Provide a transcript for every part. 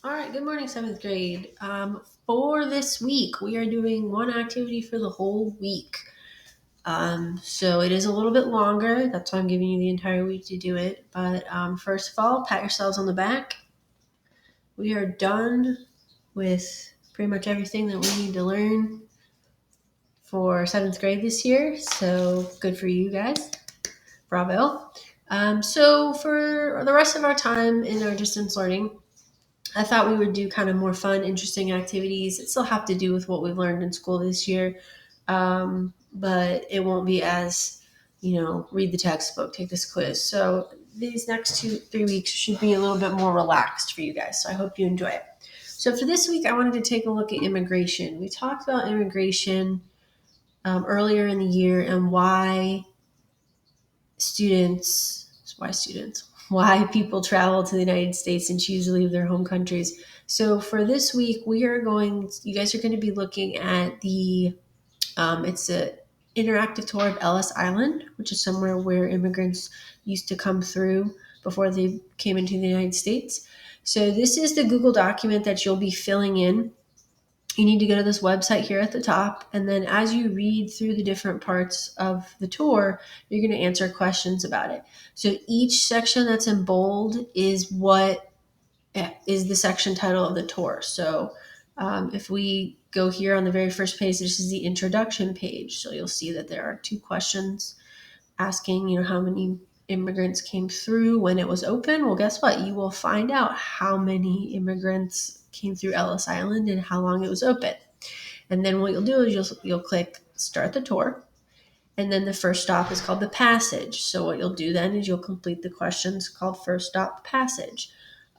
All right, good morning, seventh grade. For this week, we are doing one activity for the whole week. So it is a little bit longer. That's why I'm giving you the entire week to do it. But first of all, pat yourselves on the back. We are done with pretty much everything that we need to learn for seventh grade this year. So good for you guys. Bravo. So for the rest of our time in our distance learning, I thought we would do kind of more fun, interesting activities that still have to do with what we've learned in school this year. But it won't be as, read the textbook, take this quiz. So these next 3 weeks should be a little bit more relaxed for you guys. So I hope you enjoy it. So for this week, I wanted to take a look at immigration. We talked about immigration earlier in the year and why people travel to the United States and choose to leave their home countries. So for this week, you guys are going to be looking at it's a interactive tour of Ellis Island, which is somewhere where immigrants used to come through before they came into the United States. So this is the Google document that you'll be filling in. You need to go to this website here at the top, and then as you read through the different parts of the tour, you're going to answer questions about it. So each section that's in bold is what is the section title of the tour. So if we go here on the very first page, this is the introduction page. So you'll see that there are two questions asking, how many immigrants came through when it was open. Well, guess what? You will find out how many immigrants came through Ellis Island and how long it was open. And then what you'll do is you'll click start the tour. And then the first stop is called the passage. So what you'll do then is you'll complete the questions called first stop passage.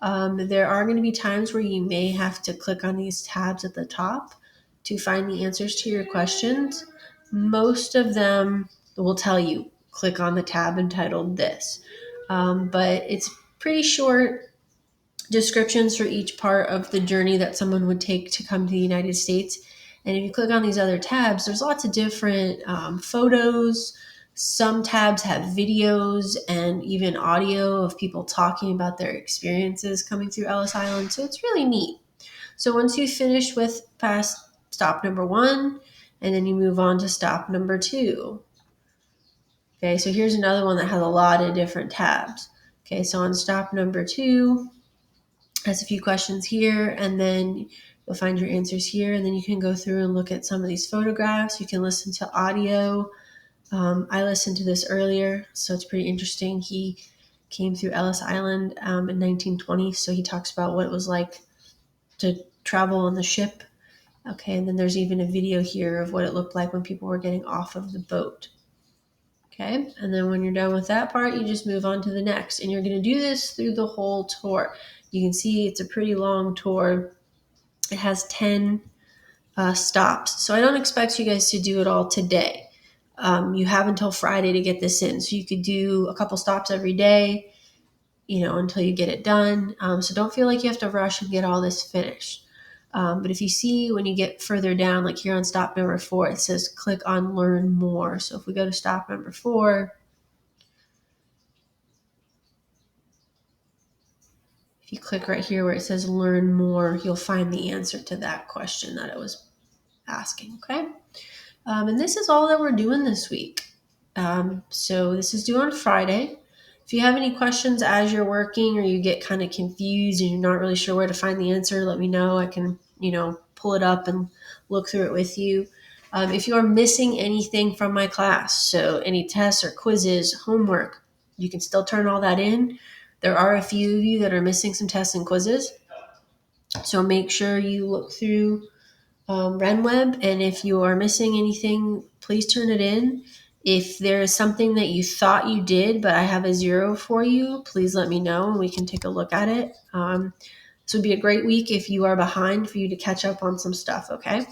There are going to be times where you may have to click on these tabs at the top to find the answers to your questions. Most of them will tell you click on the tab entitled this, but it's pretty short descriptions for each part of the journey that someone would take to come to the United States. And if you click on these other tabs, there's lots of different photos. Some tabs have videos and even audio of people talking about their experiences coming through Ellis Island. So it's really neat. So once you finish with past stop number 1, and then you move on to stop number 2. Okay, so here's another one that has a lot of different tabs. Okay, so on stop number 2, has a few questions here, and then you'll find your answers here, and then you can go through and look at some of these photographs. You can listen to audio. I listened to this earlier, so it's pretty interesting. He came through Ellis Island in 1920, so he talks about what it was like to travel on the ship. Okay, and then there's even a video here of what it looked like when people were getting off of the boat. Okay, and then when you're done with that part, you just move on to the next. And you're going to do this through the whole tour. You can see it's a pretty long tour. It has 10 stops. So I don't expect you guys to do it all today. You have until Friday to get this in. So you could do a couple stops every day, until you get it done. So don't feel like you have to rush and get all this finished. But if you see when you get further down, like here on stop number 4, it says click on learn more. So if we go to stop number 4, if you click right here where it says learn more, you'll find the answer to that question that it was asking, okay? And this is all that we're doing this week. So this is due on Friday. If you have any questions as you're working or you get kind of confused and you're not really sure where to find the answer, let me know. I can, pull it up and look through it with you. If you are missing anything from my class, so any tests or quizzes, homework, you can still turn all that in. There are a few of you that are missing some tests and quizzes. So make sure you look through RenWeb, and if you are missing anything, please turn it in. If there is something that you thought you did, but I have a 0 for you, please let me know and we can take a look at it. This would be a great week if you are behind for you to catch up on some stuff, okay?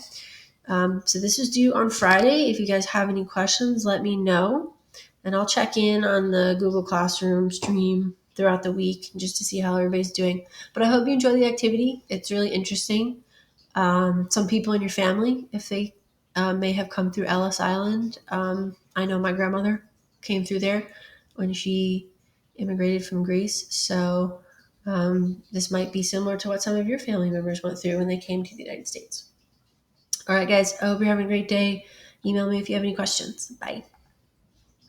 So this is due on Friday. If you guys have any questions, let me know. And I'll check in on the Google Classroom stream throughout the week just to see how everybody's doing. But I hope you enjoy the activity. It's really interesting. Some people in your family, if they may have come through Ellis Island. I know my grandmother came through there when she immigrated from Greece. So This might be similar to what some of your family members went through when they came to the United States. All right, guys, I hope you're having a great day. Email me if you have any questions. Bye.